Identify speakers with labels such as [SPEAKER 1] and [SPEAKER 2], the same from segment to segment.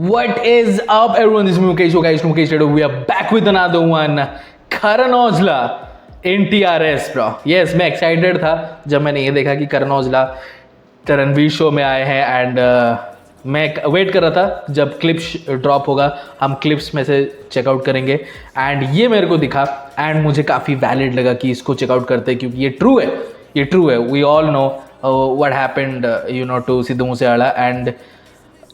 [SPEAKER 1] What is up, everyone? This is Mukesh Redo. We are back with another one. Karan Aujla in TRS, bro. Yes, मैं excited था जब मैंने ये देखा कि करण औजला रणवीर शो में आए हैं एंड मैं वेट कर रहा था जब क्लिप्स ड्रॉप होगा, हम क्लिप्स में से चेकआउट करेंगे एंड ये मेरे को दिखा एंड मुझे काफ़ी वैलिड लगा कि इसको चेकआउट करते हैं क्योंकि ये ट्रू है. We all know what happened to Sidhu Moosewala and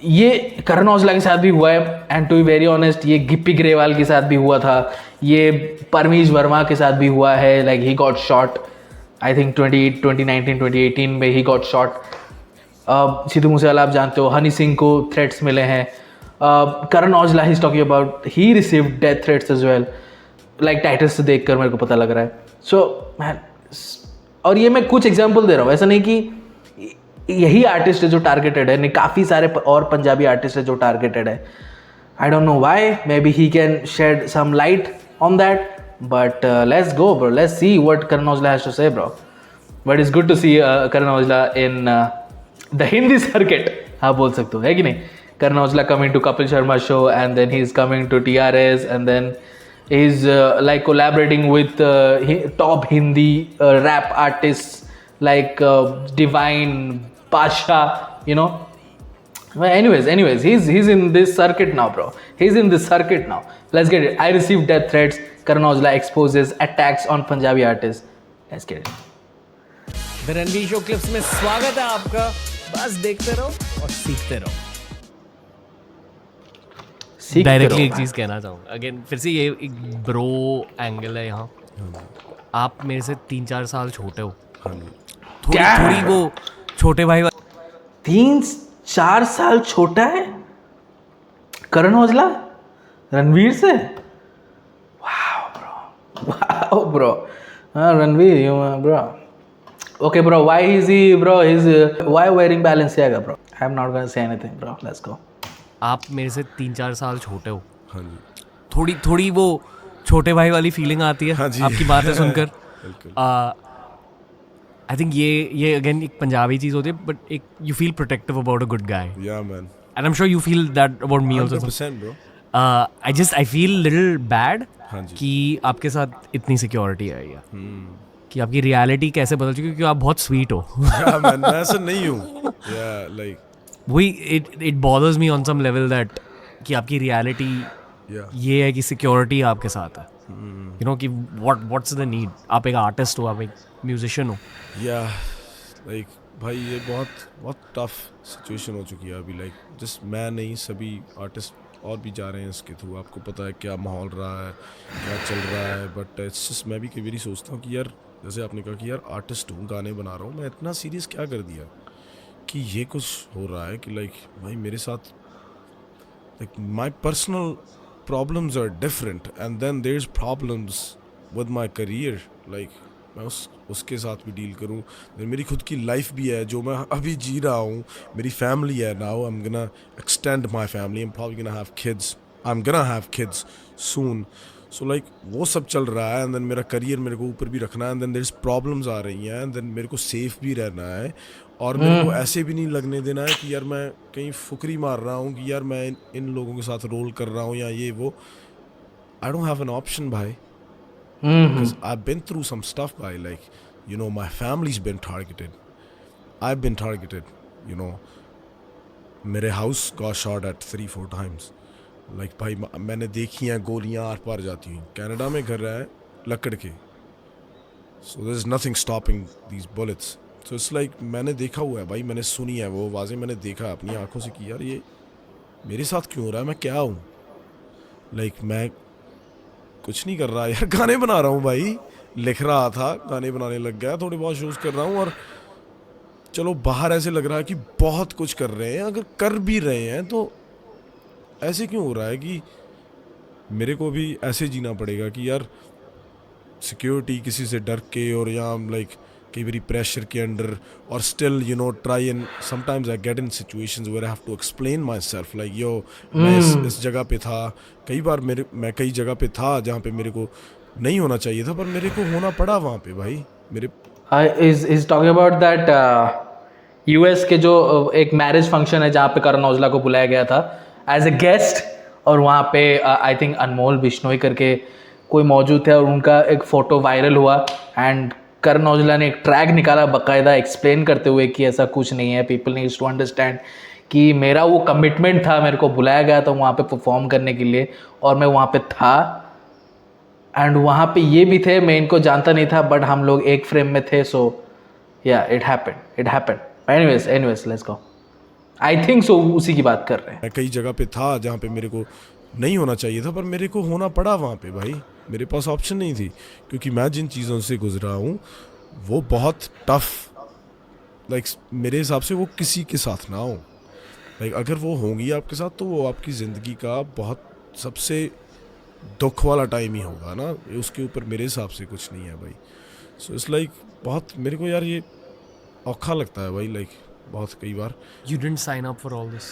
[SPEAKER 1] ये करण औजला के साथ भी हुआ है and to be very honest ये गिप्पी ग्रेवाल के साथ भी हुआ था, ये परमीश वर्मा के साथ भी हुआ है. Like he got shot I think 2018 में he got shot. Sidhu Moosewala आप जानते हो, हनी सिंह को थ्रेट्स मिले हैं. Karan Aujla he talking about he received death threats as well. Like titles से देखकर मेरे को पता लग रहा है. सो और ये मैं कुछ एग्जांपल दे रहा हूँ, ऐसा नहीं कि यही आर्टिस्ट है जो टारगेटेड है, नहीं काफ़ी सारे और पंजाबी आर्टिस्ट है जो टारगेटेड है. I don't know why, maybe he can shed some light on that, but let's go bro, let's see what Karan Aujla has to say bro. But it's good to see Karan Aujla in the Hindi circuit, आप बोल सकते हो, है कि नहीं. Karan Aujla coming to Kapil Sharma show and then he is coming to TRS and then he is like collaborating with top Hindi rap artists like Divine, Pasha, Well, anyways, he's in this circuit now, bro. He's in this circuit now. Let's get it. I received death threats. Karan Aujla exposes attacks on Punjabi artists. Let's get it.
[SPEAKER 2] The Ranveer show clips में स्वागत है आपका. बस देखते रहो और सीखते रहो. डायरेक्टली एक चीज़ कहना चाहूँगा अगेन, फिर से ये एक ब्रो एंगल है यहाँ. आप मेरे से 3-4 साल छोटे हो. थोड़ी वो छोटे भाई
[SPEAKER 1] 3-4 साल छोटा है करण औजला रणवीर से. Wow bro. Ranveer bro. Okay bro, why is he bro? Why wearing Balenciaga bro? I'm not gonna say anything bro. Let's go.
[SPEAKER 2] आप मेरे से 3-4 साल छोटे हो. हाँ जी. थोड़ी वो छोटे भाई वाली फीलिंग आती है. हाँ जी. आपकी बातें सुनकर. आई थिंक ये अगेन एक पंजाबी चीज़ होती है, बट एक you feel protective about a good guy.
[SPEAKER 3] Yeah man.
[SPEAKER 2] And I am sure you feel that about me also.
[SPEAKER 3] 100% bro.
[SPEAKER 2] I feel little bad
[SPEAKER 3] जी.
[SPEAKER 2] कि आपके साथ इतनी सिक्योरिटी है या कि आपकी रियलिटी कैसे बदल चुकी है, क्योंकि आप बहुत स्वीट हो.
[SPEAKER 3] या मैन, मैं ऐसा नहीं हूँ. या लाइक
[SPEAKER 2] वही it bothers me on some level that कि आपकी रियलिटी ये है कि सिक्योरिटी आपके साथ है. कि व्हाट्स द नीड. आप एक आर्टिस्ट हो, आप एक म्यूजिशियन हो.
[SPEAKER 3] या लाइक भाई ये बहुत टफ सिचुएशन हो चुकी है अभी. लाइक जस्ट मैं नहीं, सभी आर्टिस्ट और भी जा रहे हैं इसके थ्रू. आपको पता है क्या माहौल रहा है, क्या चल रहा है. बट इट्स जस्ट मैं भी कई बार सोचता हूँ कि यार, जैसे आपने कहा कि यार आर्टिस्ट हूँ, गाने बना रहा हूँ, मैं इतना सीरियस क्या कर दिया कि ये कुछ हो रहा है कि लाइक भाई मेरे साथ like my personal problems are different and then there is problems with my career. Like मैं उसके साथ भी डील करूँ. मेरी खुद की लाइफ भी है जो मैं अभी जी रहा हूँ. मेरी फैमिली है. Now I am gonna extend my family. I am probably gonna have kids soon. So like वो सब चल रहा है एंड देन मेरा करियर मेरे को ऊपर भी रखना है and then there is problems आ रही हैं एंड देन मेरे को सेफ भी रहना है और मेरे को ऐसे भी नहीं लगने देना है कि यार मैं कहीं फुकरी मार रहा हूँ कि यार मैं इन लोगों के साथ रोल कर रहा हूँ या ये वो. I don't have an option भाई. Because I've been through some stuff, bhai. Like, my family's been targeted. I've been targeted, मेरे house got shot at 3-4 times. Like, भाई मैंने देखी हैं गोलियां आर पार जाती हैं. कनाडा में घर है लकड़ के. So there's nothing stopping these bullets. So it's like मैंने देखा हुआ है भाई, मैंने सुनी है वो आवाज़ें, मैंने देखा अपनी आंखों से कि यार ये मेरे साथ क्यों हो रहा है, मैं क्या हूँ. Like, मैं कुछ नहीं कर रहा यार, गाने बना रहा हूँ भाई. लिख रहा था, गाने बनाने लग गया, थोड़े बहुत शोज कर रहा हूँ और चलो बाहर ऐसे लग रहा है कि बहुत कुछ कर रहे हैं. अगर कर भी रहे हैं तो ऐसे क्यों हो रहा है कि मेरे को भी ऐसे जीना पड़ेगा कि यार सिक्योरिटी किसी से डर के और यहाँ लाइक कई बारी प्रेशर के अंडर और still try and sometimes I get in situations where I have to explain myself like मैं इस जगह पे था. कई बार मैं कई जगह पे था जहाँ पे मेरे को नहीं होना चाहिए था पर मेरे को होना पड़ा वहाँ पे भाई. मेरे
[SPEAKER 1] is talking about that US के जो एक मैरिज फंक्शन है जहाँ पे करण औजला को बुलाया गया था एज अ गेस्ट, और वहाँ पे आई थिंक अनमोल बिश्नोई करके कोई मौजूद थे और उनका एक फ़ोटो वायरल हुआ एंड करण औजला ने एक ट्रैक निकाला बाकायदा एक्सप्लेन करते हुए कि ऐसा कुछ नहीं है, पीपल नीड्स टू अंडरस्टैंड कि मेरा वो कमिटमेंट था, मेरे को बुलाया गया था वहाँ पे परफॉर्म करने के लिए और मैं वहाँ पे था एंड वहाँ पे ये भी थे, मैं इनको जानता नहीं था बट हम लोग एक फ्रेम में थे, सो या it happened anyways let's go. I think so उसी की बात कर रहे हैं।
[SPEAKER 3] मैं कई जगह पे था जहाँ पे मेरे को नहीं होना चाहिए था, पर मेरे को होना पड़ा वहाँ पे भाई, मेरे पास ऑप्शन नहीं थी, क्योंकि मैं जिन चीज़ों से गुजरा हूँ वो बहुत टफ, लाइक मेरे हिसाब से वो किसी के साथ ना हो, लाइक अगर वो होंगी आपके साथ तो वो आपकी ज़िंदगी का बहुत सबसे दुख वाला टाइम ही होगा ना, उसके ऊपर मेरे हिसाब से कुछ नहीं है भाई। सो इट्स लाइक बहुत मेरे को यार ये औखा लगता है भाई, लाइक बहुत कई बार।
[SPEAKER 2] You didn't sign up for all this.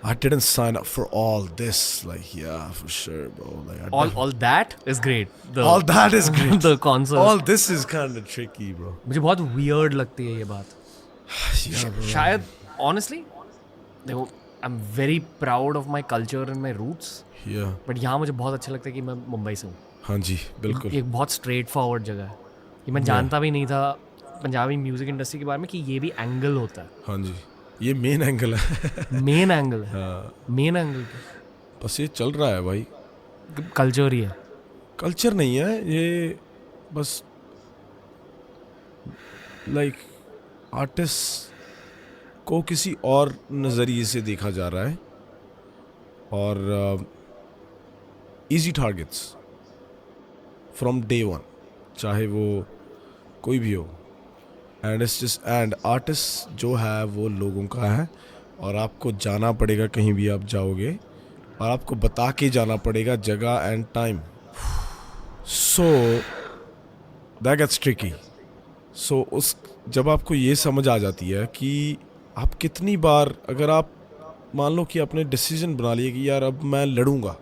[SPEAKER 3] I didn't sign up for all this, like yeah, for sure, bro. Like
[SPEAKER 2] All that is great.
[SPEAKER 3] all that is great.
[SPEAKER 2] The concert.
[SPEAKER 3] All this is kind of tricky, bro.
[SPEAKER 2] मुझे बहुत weird लगती है ये बात।
[SPEAKER 3] Yeah, bro.
[SPEAKER 2] शायद honestly, देखो, I'm very proud of my culture and my roots.
[SPEAKER 3] Yeah.
[SPEAKER 2] But यहाँ मुझे बहुत अच्छा लगता है कि मैं मुंबई से हूँ।
[SPEAKER 3] हाँ जी, बिल्कुल।
[SPEAKER 2] ये एक बहुत स्ट्रेट फॉरवर्ड जगह है। ये मैं जानता भी नहीं था पंजाबी म्यूजिक इंडस्ट्री के बारे में कि ये भी एंगल होता है।
[SPEAKER 3] हाँ जी, ये मेन एंगल है।
[SPEAKER 2] मेन एंगल है।
[SPEAKER 3] हाँ,
[SPEAKER 2] मेन एंगल
[SPEAKER 3] बस ये चल रहा है भाई,
[SPEAKER 2] कल्चर ही है।
[SPEAKER 3] कल्चर नहीं है ये, बस लाइक आर्टिस्ट को किसी और नज़रिए से देखा जा रहा है और easy targets from day one, चाहे वो कोई भी हो, and it's just and artist जो है वो लोगों का है और आपको जाना पड़ेगा कहीं भी आप जाओगे और आपको बता के जाना पड़ेगा जगह and time, so that gets tricky. So उस जब आपको ये समझ आ जाती है कि आप कितनी बार, अगर आप मान लो कि आपने डिसीजन बना लिया कि यार अब मैं लड़ूंगा,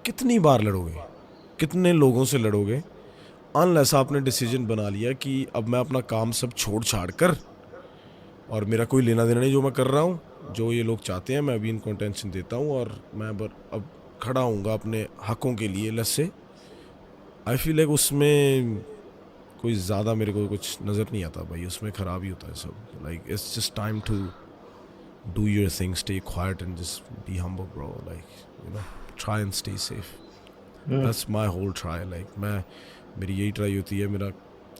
[SPEAKER 3] कितनी बार लड़ोगे, कितने लोगों से लड़ोगे, अनलेस आपने डिसीजन बना लिया कि अब मैं अपना काम सब छोड़ छाड़ कर, और मेरा कोई लेना देना नहीं जो मैं कर रहा हूँ, जो ये लोग चाहते हैं मैं अभी इनको टेंशन देता हूँ और मैं अब खड़ा हूँगा अपने हकों के लिए, let's say I feel like उसमें कोई ज़्यादा मेरे को कुछ नज़र नहीं आता भाई, उसमें ख़राब ही होता है सब। Like it's just time to do your thing, stay quiet and just be humble bro, like you know, try and stay safe, that's my whole try. Like मेरी यही ट्राई होती है, मेरा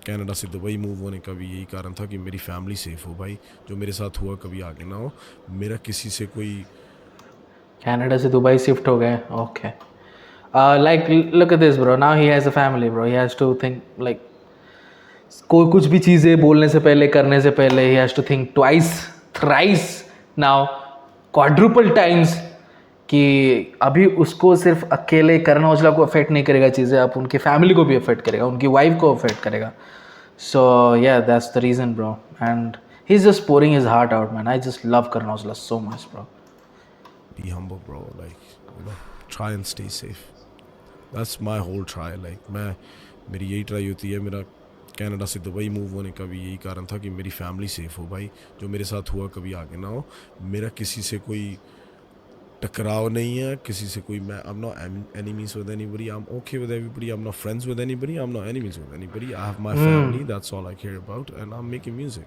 [SPEAKER 3] कनाडा से दुबई मूव होने का भी यही कारण था कि मेरी फैमिली सेफ़ हो भाई, जो मेरे साथ हुआ कभी आगे ना हो, मेरा किसी से कोई।
[SPEAKER 1] कनाडा से दुबई शिफ्ट हो गए, okay, like look at this bro, now he has a family bro, he has to think like कोई कुछ भी चीज़ें बोलने से पहले, करने से पहले, he has to think twice thrice now quadruple times, कि अभी उसको सिर्फ अकेले करण औजला को अफेक्ट नहीं करेगा चीज़ें, आप उनकी फैमिली को भी अफेक्ट करेगा, उनकी वाइफ को अफेक्ट करेगा। सो या that's the reason bro, and he is just pouring his heart out man, I just love Karan Aujla so much bro.
[SPEAKER 3] Be humble bro, like you know, try and stay safe, that's my whole try। like मेरी यही try होती है, मेरा Canada से Dubai move होने का भी यही कारण था कि मेरी फैमिली सेफ़ हो भाई, जो मेरे साथ हुआ कभी आगे ना हो, मेरा किसी से कोई टकराव नहीं है, किसी से कोई, मैं I'm not enemies with anybody, I'm okay with everybody, I'm not friends with anybody, I'm not enemies with anybody, I have my family, that's all I care about, and I'm making music.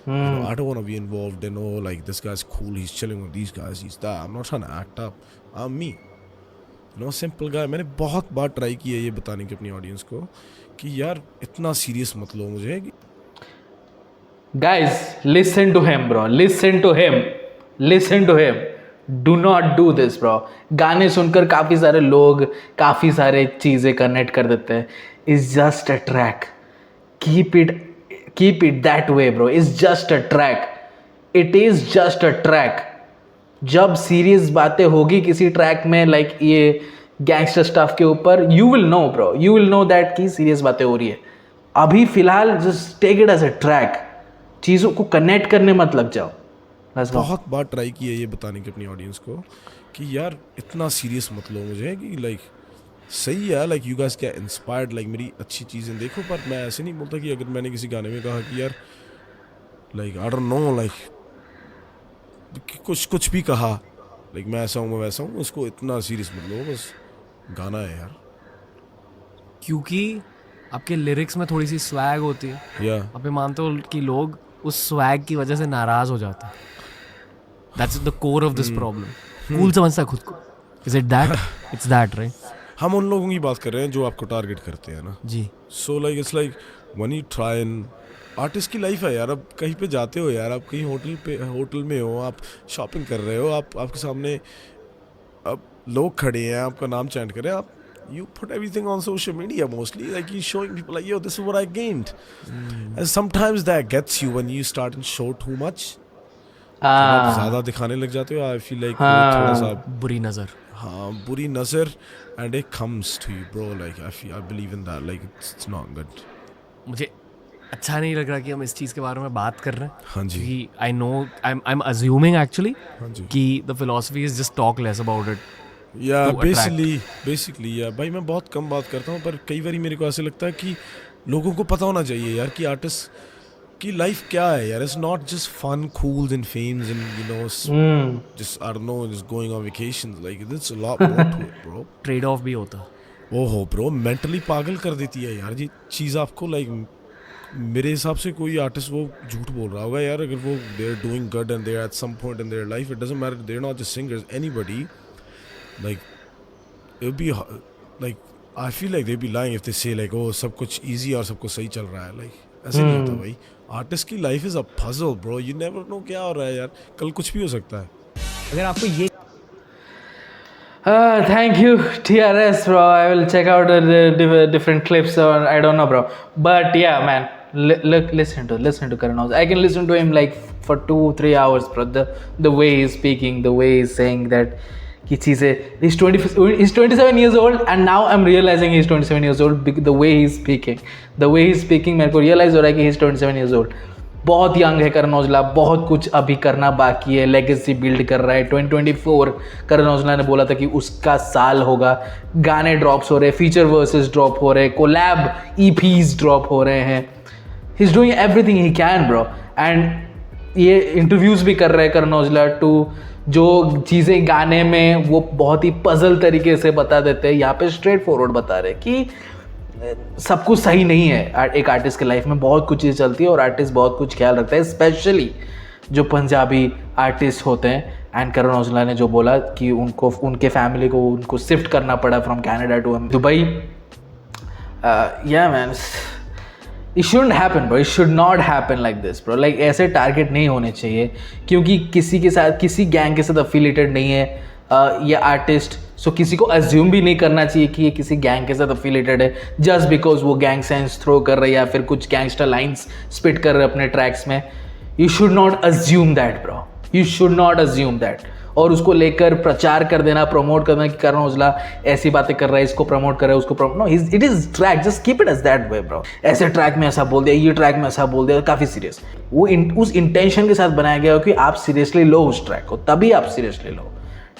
[SPEAKER 3] You know, I don't want to be involved in, oh, like this guy's cool, he's chilling with these guys, he's that. I'm not trying to act up. I'm me. You know, simple guy. मैंने बहुत बार try की है ये बताने की अपनी audience को कि यार इतना सीरियस मत लो मुझे।
[SPEAKER 1] Guys, listen to him bro, listen to him, listen to him. Do not do this bro. गाने सुनकर काफ़ी सारे लोग काफ़ी सारे चीज़ें कनेक्ट कर देते हैं। It's just a track. Keep it that way bro. It's just a track. It is just a track. जब सीरियस बातें होगी किसी ट्रैक में, लाइक ये गैंगस्टर स्टफ के ऊपर, you will know bro, you will know that कि serious बातें हो रही है। अभी फिलहाल just take it as a track, चीज़ों को कनेक्ट करने मत लग जाओ।
[SPEAKER 3] बहुत बार ट्राई की है ये बताने की अपनी ऑडियंस को कि यार इतना सीरियस मत लो मुझे, कि लाइक सही है, like you guys get inspired, like मेरी अच्छी चीज़ें देखो, पर मैं ऐसे नहीं बोलता कि अगर मैंने किसी गाने में कहा कि यार like I don't no, like कुछ भी कहा लाइक मैं ऐसा हूँ मैं वैसा हूँ, इसको इतना सीरियस मत लो, बस गाना है यार।
[SPEAKER 2] क्योंकि आपके लिरिक्स में थोड़ी सी स्वैग होती है,
[SPEAKER 3] या
[SPEAKER 2] आप ये मानते हो कि लोग उस स्वैग की वजह से नाराज हो जाते हैं। That's the core of this problem. Cool समझता है खुद को, is it that? It's that, right?
[SPEAKER 3] हम उन लोगों की बात कर रहे हैं जो आपको टारगेट करते हैं ना।
[SPEAKER 2] जी।
[SPEAKER 3] So like it's like when you try and artist की लाइफ है यार। अब कहीं पे जाते हो यार, आप कहीं होटल में हो, आप शॉपिंग कर रहे हो, आप आपके सामने अब लोग खड़े हैं, आपका नाम चैंट कर रहे हैं, आप you put everything on social media mostly, like you showing people like, yo, this is what I gained. And sometimes that gets you when you start and show too much. आप ज़्यादा दिखाने लग जाते हो, I feel like थोड़ा सा
[SPEAKER 2] बुरी नज़र,
[SPEAKER 3] हाँ बुरी नज़र, and it comes to you bro, like I believe in that, like it's not good.
[SPEAKER 2] मुझे अच्छा नहीं लग रहा कि हम इस चीज़ के बारे में बात कर रहे हैं।
[SPEAKER 3] हाँ जी।
[SPEAKER 2] कि I know I am assuming actually
[SPEAKER 3] हाँ जी।
[SPEAKER 2] कि the philosophy is just talk less about it.
[SPEAKER 3] या
[SPEAKER 2] to attract.
[SPEAKER 3] बेसिकली या भाई मैं बहुत कम बात करता हूँ, पर कई बार मेरे को ऐसे लगता है कि लोगों को पता होना चाहिए यार कि आर्टिस्ट की लाइफ क्या है यार। It's not just fun cools and fames and you know just I don't know just going on vacations, like it's a lot more to it bro.
[SPEAKER 2] Trade off भी होता।
[SPEAKER 3] ओहो ब्रो, मेंटली पागल कर देती है यार ये चीज़ आपको। लाइक मेरे हिसाब से कोई आर्टिस्ट वो झूठ बोल रहा होगा यार, अगर वो they are doing good and they are at some point in their life, it doesn't matter, they are not just singers, anybody, like it would be like I feel like they'd be lying if they say like oh सब कुछ easy और सब कुछ सही चल रहा है। like ऐसे नहीं होता भाई। आर्टिस्ट की life is a puzzle bro, you never know क्या हो रहा है यार, कल कुछ भी हो सकता है।
[SPEAKER 2] अगर आपको ये
[SPEAKER 1] Thank you, TRS, bro. I will check out the different clips, or I don't know, bro. But yeah, man, look, listen to Karan Aujla. I can listen to him like for 2-3 hours, bro. The way he's speaking, the way he's saying that कि चीज़ें, he's 27 years old and now I'm realizing he's 27 years old the way he's speaking मेरे को realize हो रहा है कि he's 27 years old। बहुत young है करण औजला, बहुत कुछ अभी करना बाकी है, लेगेसी बिल्ड कर रहा है। 2024 करण औजला ने बोला था कि उसका साल होगा, गाने ड्रॉप्स हो रहे हैं, फीचर वर्सेस ड्रॉप हो रहे हैं, कोलैब EPs ड्रॉप हो रहे हैं, he is doing everything he can bro. And ये इंटरव्यूज़ भी कर रहे हैं करण औजला टू जो चीज़ें गाने में वो बहुत ही पजल तरीके से बता देते हैं, यहाँ पे स्ट्रेट फॉरवर्ड बता रहे हैं कि सब कुछ सही नहीं है एक आर्टिस्ट के लाइफ में, बहुत कुछ चीज़ चलती है और आर्टिस्ट बहुत कुछ ख्याल रखता है, स्पेशली जो पंजाबी आर्टिस्ट होते हैं। एंड करण औजला ने जो बोला कि उनको उनके फैमिली को उनको शिफ्ट करना पड़ा फ्रॉम कैनेडा टू दुबई। या man, it shouldn't happen bro, it should not happen like this bro, like ऐसे टारगेट नहीं होने चाहिए क्योंकि किसी के साथ किसी गैंग के साथ अफिलिएटेड नहीं है ये आर्टिस्ट। सो किसी को अज्यूम भी नहीं करना चाहिए कि ये किसी गैंग के साथ अफिलिएटेड है जस्ट बिकॉज वो गैंग सेंस थ्रो कर रहे हैं या फिर कुछ गैंगस्टर लाइन्स स्पिट कर रहे हैं अपने ट्रैक्स में। You should not assume that bro, you should not assume that. और उसको लेकर प्रचार कर देना, प्रमोट करना कि करण औजला ऐसी बातें कर रहा है, इसको प्रमोट कर रहा है, उसको promote, no, it is track, just keep it as that way bro. ऐसे ट्रैक में ऐसा बोल दिया, ये ट्रैक में ऐसा बोल दिया, काफ़ी सीरियस। वो उस इंटेंशन के साथ बनाया गया हो कि आप सीरियसली लो उस ट्रैक को, तभी आप सीरियसली लो,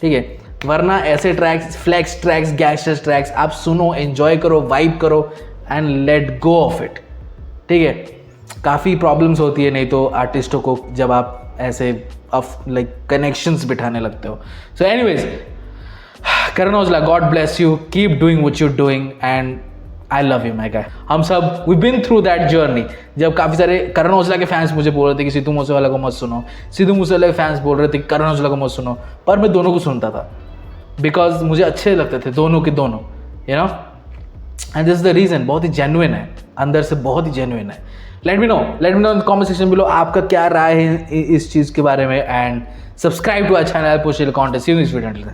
[SPEAKER 1] ठीक है। वरना ऐसे tracks, flex tracks, gangsters tracks आप सुनो, एंजॉय करो, वाइब करो and let go of it, ठीक है। काफ़ी प्रॉब्लम्स होती है नहीं तो आर्टिस्टों को जब आप ऐसे लाइक कनेक्शंस बिठाने लगते हो। So anyways, Karan Aujla, God bless you, keep doing what you doing and I love you my guy. हम सब we been through that journey. जब काफ़ी सारे करण औजला के फैंस मुझे बोल रहे थे कि सिद्धू मूसेवाला को मत सुनो, सिद्धू मूसेवाला के फैंस बोल रहे थे कि करण औजला को मत सुनो, पर मैं दोनों को सुनता था बिकॉज मुझे अच्छे लगते थे दोनों के दोनों, you know. And this is the reason, बहुत ही जेन्युइन है, अंदर से बहुत ही जेन्युइन है। Let me know in comment section below आपका क्या राय है इस चीज़ के बारे में। And subscribe to our channel, push the content, see you in this video.